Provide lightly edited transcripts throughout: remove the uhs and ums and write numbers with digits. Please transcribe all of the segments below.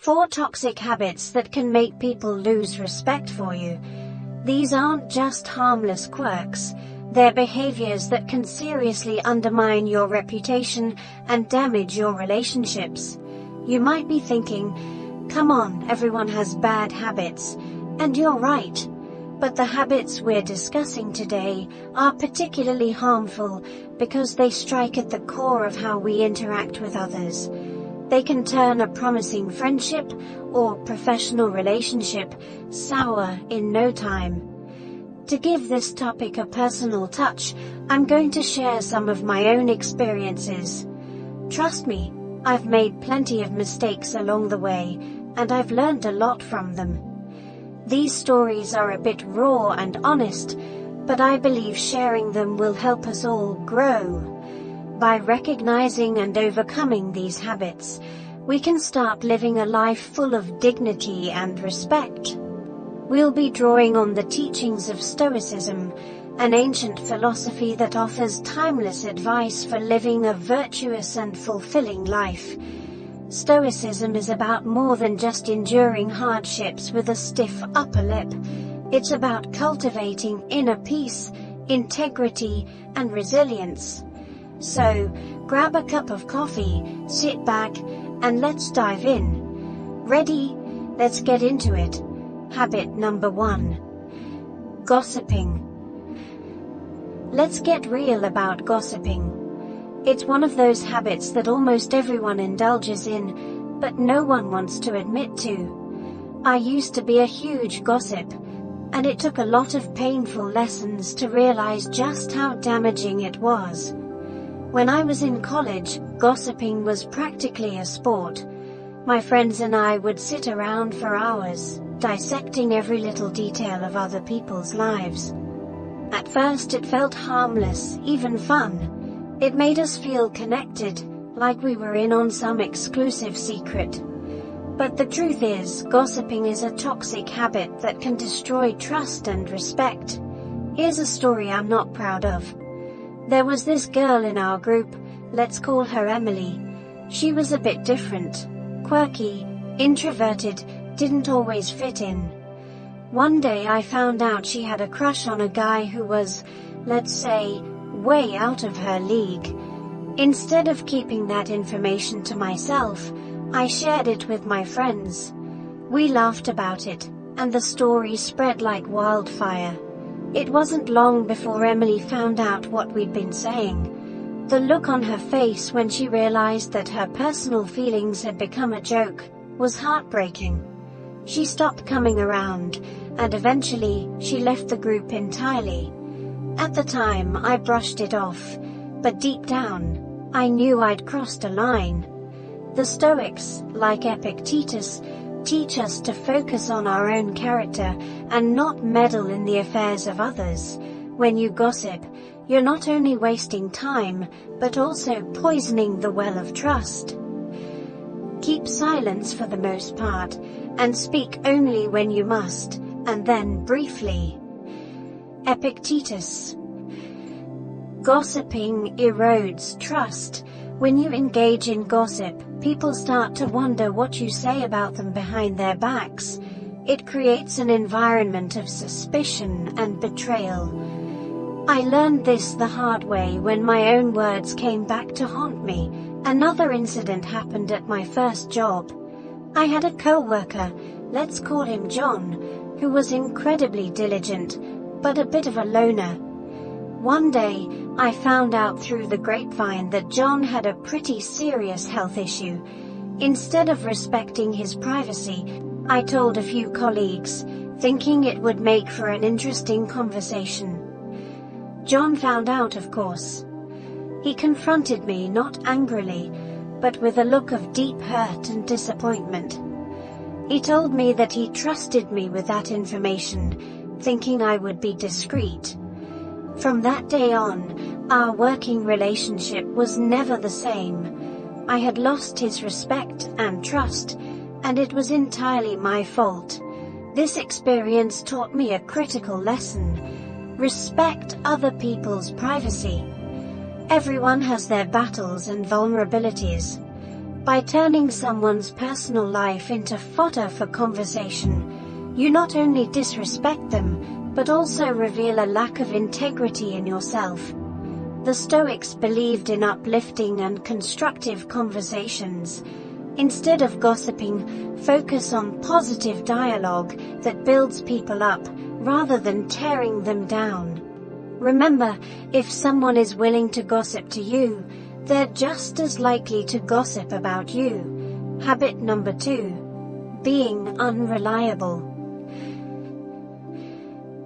4 toxic habits that can make people lose respect for you. These aren't just harmless quirks, they're behaviors that can seriously undermine your reputation and damage your relationships. You might be thinking, come on, everyone has bad habits, and you're right. But the habits we're discussing today are particularly harmful because they strike at the core of how we interact with others. They can turn a promising friendship or professional relationship sour in no time. To give this topic a personal touch, I'm going to share some of my own experiences. Trust me, I've made plenty of mistakes along the way, and I've learned a lot from them. These stories are a bit raw and honest, but I believe sharing them will help us all grow. By recognizing and overcoming these habits, we can start living a life full of dignity and respect. We'll be drawing on the teachings of Stoicism, an ancient philosophy that offers timeless advice for living a virtuous and fulfilling life. Stoicism is about more than just enduring hardships with a stiff upper lip. It's about cultivating inner peace, integrity, and resilience. So, grab a cup of coffee, sit back, and let's dive in. Ready? Let's get into it. Habit number 1. Gossiping. Let's get real about gossiping. It's one of those habits that almost everyone indulges in, but no one wants to admit to. I used to be a huge gossip, and it took a lot of painful lessons to realize just how damaging it was. When I was in college, gossiping was practically a sport. My friends and I would sit around for hours, dissecting every little detail of other people's lives. At first it felt harmless, even fun. It made us feel connected, like we were in on some exclusive secret. But the truth is, gossiping is a toxic habit that can destroy trust and respect. Here's a story I'm not proud of. There was this girl in our group, let's call her Emily. She was a bit different, quirky, introverted, didn't always fit in. One day I found out she had a crush on a guy who was, let's say, way out of her league. Instead of keeping that information to myself, I shared it with my friends. We laughed about it, and the story spread like wildfire. It wasn't long before Emily found out what we'd been saying. The look on her face when she realized that her personal feelings had become a joke was heartbreaking. She stopped coming around, and eventually, she left the group entirely. At the time, I brushed it off, but deep down, I knew I'd crossed a line. The Stoics, like Epictetus, teach us to focus on our own character and not meddle in the affairs of others. When you gossip, you're not only wasting time, but also poisoning the well of trust. Keep silence for the most part, and speak only when you must, and then briefly. Epictetus. Gossiping erodes trust. When you engage in gossip, people start to wonder what you say about them behind their backs. It creates an environment of suspicion and betrayal. I learned this the hard way when my own words came back to haunt me. Another incident happened at my first job. I had a co-worker, let's call him John, who was incredibly diligent, but a bit of a loner. One day, I found out through the grapevine that John had a pretty serious health issue. Instead of respecting his privacy, I told a few colleagues, thinking it would make for an interesting conversation. John found out, of course. He confronted me not angrily, but with a look of deep hurt and disappointment. He told me that he trusted me with that information, thinking I would be discreet. From that day on, our working relationship was never the same. I had lost his respect and trust, and it was entirely my fault. This experience taught me a critical lesson. Respect other people's privacy. Everyone has their battles and vulnerabilities. By turning someone's personal life into fodder for conversation, you not only disrespect them, but also reveal a lack of integrity in yourself. The Stoics believed in uplifting and constructive conversations. Instead of gossiping, focus on positive dialogue that builds people up, rather than tearing them down. Remember, if someone is willing to gossip to you, they're just as likely to gossip about you. Habit number 2. Being unreliable.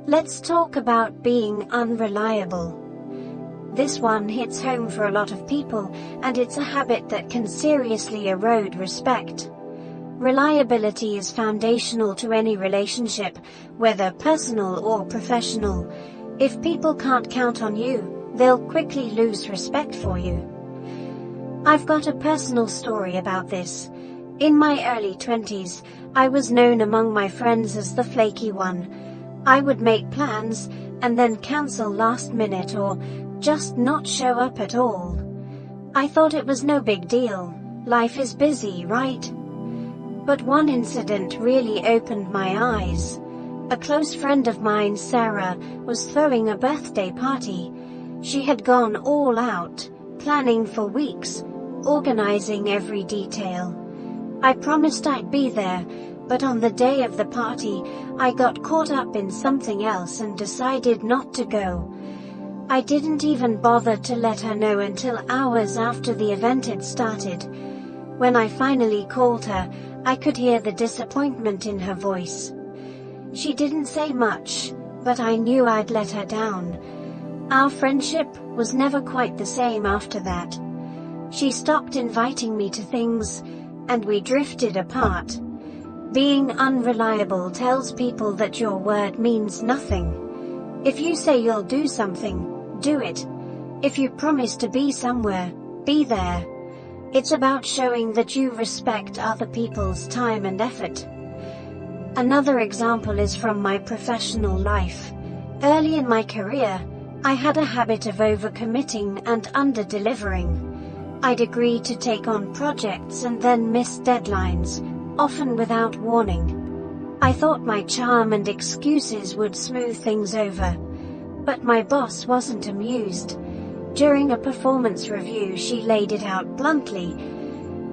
Let's talk about being unreliable. This one hits home for a lot of people, and it's a habit that can seriously erode respect. Reliability is foundational to any relationship, whether personal or professional. If people can't count on you, they'll quickly lose respect for you. I've got a personal story about this. In my early 20s, I was known among my friends as the flaky one. I would make plans, and then cancel last minute or just not show up at all. I thought it was no big deal. Life is busy, right? But one incident really opened my eyes. A close friend of mine, Sarah, was throwing a birthday party. She had gone all out, planning for weeks, organizing every detail. I promised I'd be there, but on the day of the party, I got caught up in something else and decided not to go. I didn't even bother to let her know until hours after the event had started. When I finally called her, I could hear the disappointment in her voice. She didn't say much, but I knew I'd let her down. Our friendship was never quite the same after that. She stopped inviting me to things, and we drifted apart. Being unreliable tells people that your word means nothing. If you say you'll do something, do it. If you promise to be somewhere, be there. It's about showing that you respect other people's time and effort. Another example is from my professional life. Early in my career, I had a habit of overcommitting and under-delivering. I'd agree to take on projects and then miss deadlines, often without warning. I thought my charm and excuses would smooth things over. But my boss wasn't amused. During a performance review, she laid it out bluntly.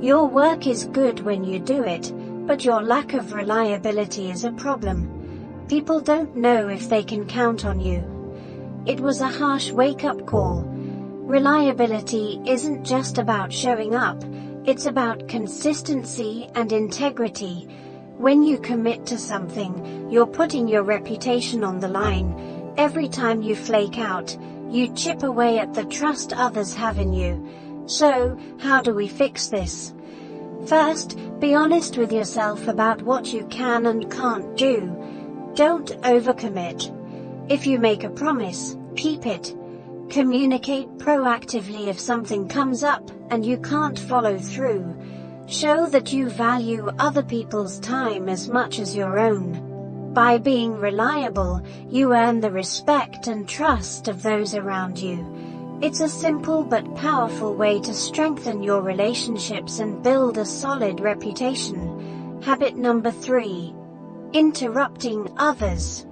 Your work is good when you do it, but your lack of reliability is a problem. People don't know if they can count on you. It was a harsh wake-up call. Reliability isn't just about showing up, it's about consistency and integrity. When you commit to something, you're putting your reputation on the line. Every time you flake out, you chip away at the trust others have in you. So, how do we fix this? First, be honest with yourself about what you can and can't do. Don't overcommit. If you make a promise, keep it. Communicate proactively if something comes up and you can't follow through. Show that you value other people's time as much as your own. By being reliable, you earn the respect and trust of those around you. It's a simple but powerful way to strengthen your relationships and build a solid reputation. Habit number 3. Interrupting others.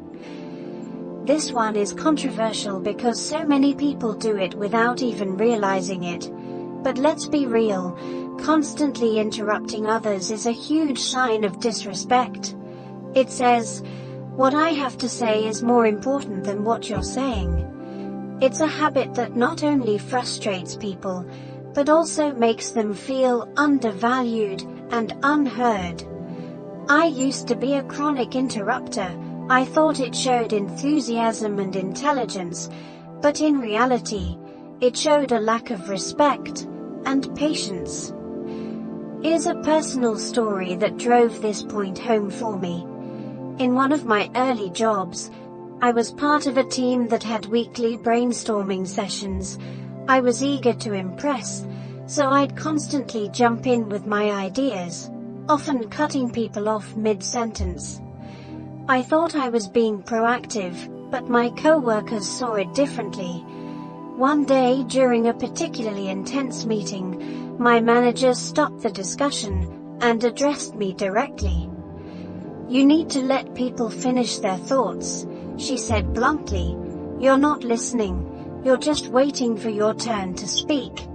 This one is controversial because so many people do it without even realizing it. But let's be real, constantly interrupting others is a huge sign of disrespect. It says, what I have to say is more important than what you're saying. It's a habit that not only frustrates people, but also makes them feel undervalued and unheard. I used to be a chronic interrupter. I thought it showed enthusiasm and intelligence, but in reality, it showed a lack of respect and patience. Here's a personal story that drove this point home for me. In one of my early jobs, I was part of a team that had weekly brainstorming sessions. I was eager to impress, so I'd constantly jump in with my ideas, often cutting people off mid-sentence. I thought I was being proactive, but my co-workers saw it differently. One day during a particularly intense meeting, My manager stopped the discussion and addressed me directly. "You need to let people finish their thoughts," she said bluntly. "You're not listening. You're just waiting for your turn to speak."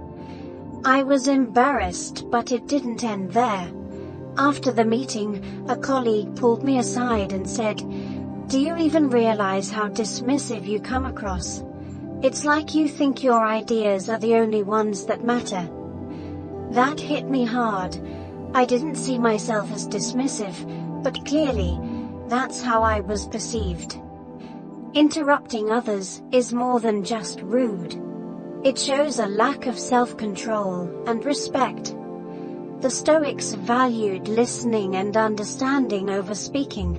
I was embarrassed, but it didn't end there. After the meeting, a colleague pulled me aside and said, "Do you even realize how dismissive you come across? It's like you think your ideas are the only ones that matter." That hit me hard. I didn't see myself as dismissive, but clearly, that's how I was perceived. Interrupting others is more than just rude. It shows a lack of self-control and respect. The Stoics valued listening and understanding over speaking.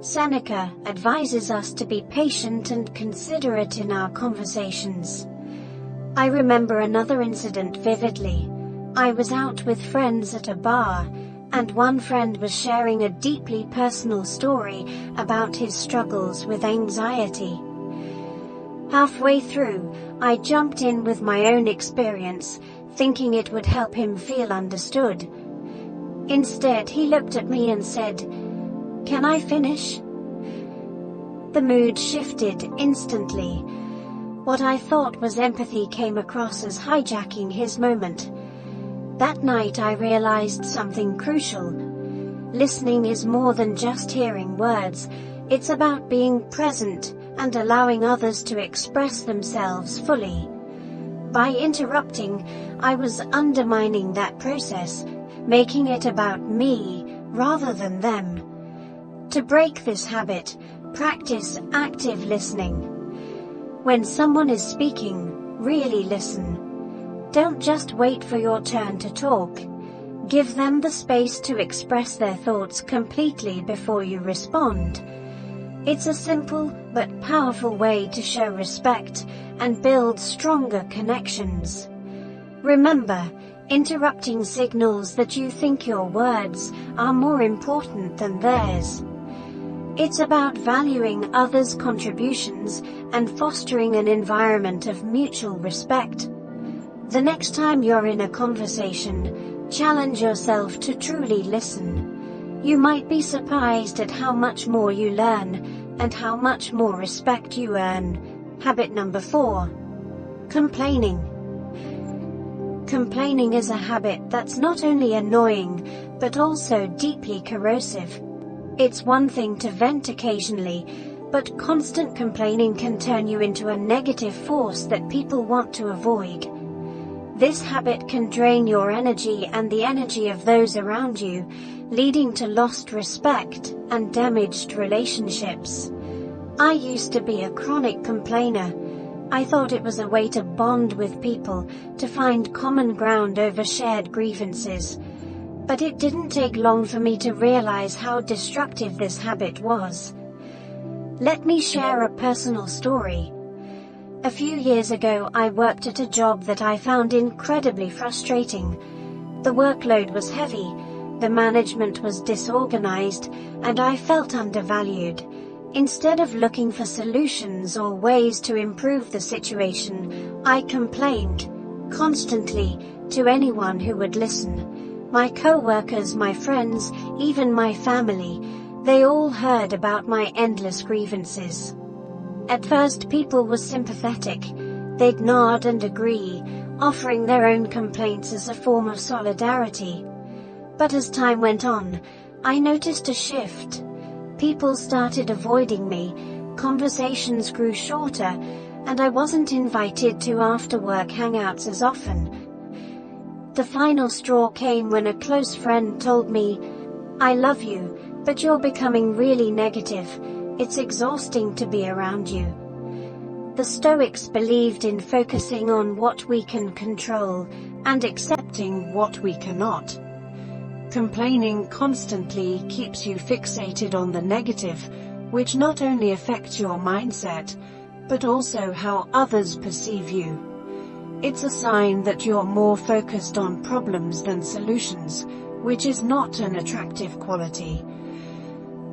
Seneca advises us to be patient and considerate in our conversations. I remember another incident vividly. I was out with friends at a bar, and one friend was sharing a deeply personal story about his struggles with anxiety. Halfway through, I jumped in with my own experience, thinking it would help him feel understood. Instead, he looked at me and said, "Can I finish?" The mood shifted instantly. What I thought was empathy came across as hijacking his moment. That night I realized something crucial. Listening is more than just hearing words. It's about being present and allowing others to express themselves fully. By interrupting, I was undermining that process, making it about me rather than them. To break this habit, practice active listening. When someone is speaking, really listen. Don't just wait for your turn to talk. Give them the space to express their thoughts completely before you respond. It's a simple but powerful way to show respect and build stronger connections. Remember, interrupting signals that you think your words are more important than theirs. It's about valuing others' contributions and fostering an environment of mutual respect. The next time you're in a conversation, challenge yourself to truly listen. You might be surprised at how much more you learn and how much more respect you earn. Habit number 4. Complaining. Complaining is a habit that's not only annoying, but also deeply corrosive. It's one thing to vent occasionally, but constant complaining can turn you into a negative force that people want to avoid. This habit can drain your energy and the energy of those around you, leading to lost respect and damaged relationships. I used to be a chronic complainer. I thought it was a way to bond with people, to find common ground over shared grievances. But it didn't take long for me to realize how destructive this habit was. Let me share a personal story. A few years ago, I worked at a job that I found incredibly frustrating. The workload was heavy, the management was disorganized, and I felt undervalued. Instead of looking for solutions or ways to improve the situation, I complained constantly to anyone who would listen. My co-workers, my friends, even my family, they all heard about my endless grievances. At first, people were sympathetic. They'd nod and agree, offering their own complaints as a form of solidarity. But as time went on, I noticed a shift. People started avoiding me, conversations grew shorter, and I wasn't invited to after-work hangouts as often. The final straw came when a close friend told me, "I love you, but you're becoming really negative. It's exhausting to be around you." The Stoics believed in focusing on what we can control and accepting what we cannot. Complaining constantly keeps you fixated on the negative, which not only affects your mindset, but also how others perceive you. It's a sign that you're more focused on problems than solutions, which is not an attractive quality.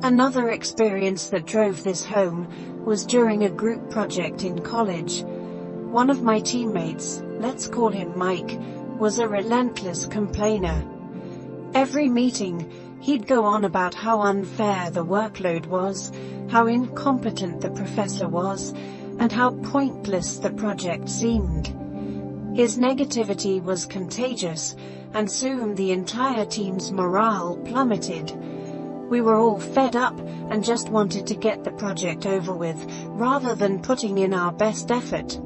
Another experience that drove this home was during a group project in college. One of my teammates, let's call him Mike, was a relentless complainer. Every meeting, he'd go on about how unfair the workload was, how incompetent the professor was, and how pointless the project seemed. His negativity was contagious, and soon the entire team's morale plummeted. We were all fed up and just wanted to get the project over with, rather than putting in our best effort.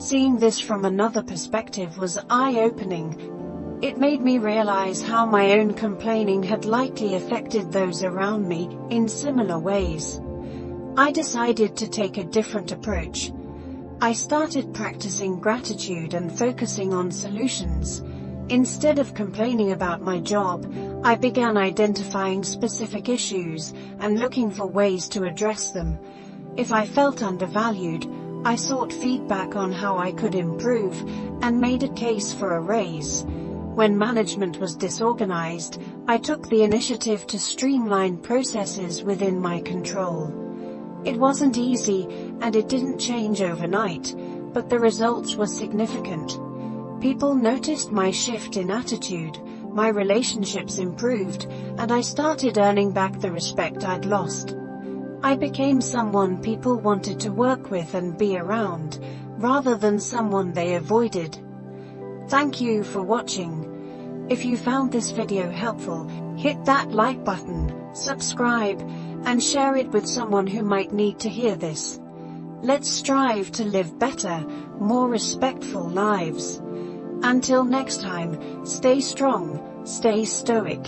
Seeing this from another perspective was eye-opening. It made me realize how my own complaining had likely affected those around me in similar ways. I decided to take a different approach. I started practicing gratitude and focusing on solutions. Instead of complaining about my job, I began identifying specific issues and looking for ways to address them. If I felt undervalued, I sought feedback on how I could improve, and made a case for a raise. When management was disorganized, I took the initiative to streamline processes within my control. It wasn't easy, and it didn't change overnight, but the results were significant. People noticed my shift in attitude, my relationships improved, and I started earning back the respect I'd lost. I became someone people wanted to work with and be around, rather than someone they avoided. Thank you for watching. If you found this video helpful, hit that like button, subscribe, and share it with someone who might need to hear this. Let's strive to live better, more respectful lives. Until next time, stay strong, stay stoic.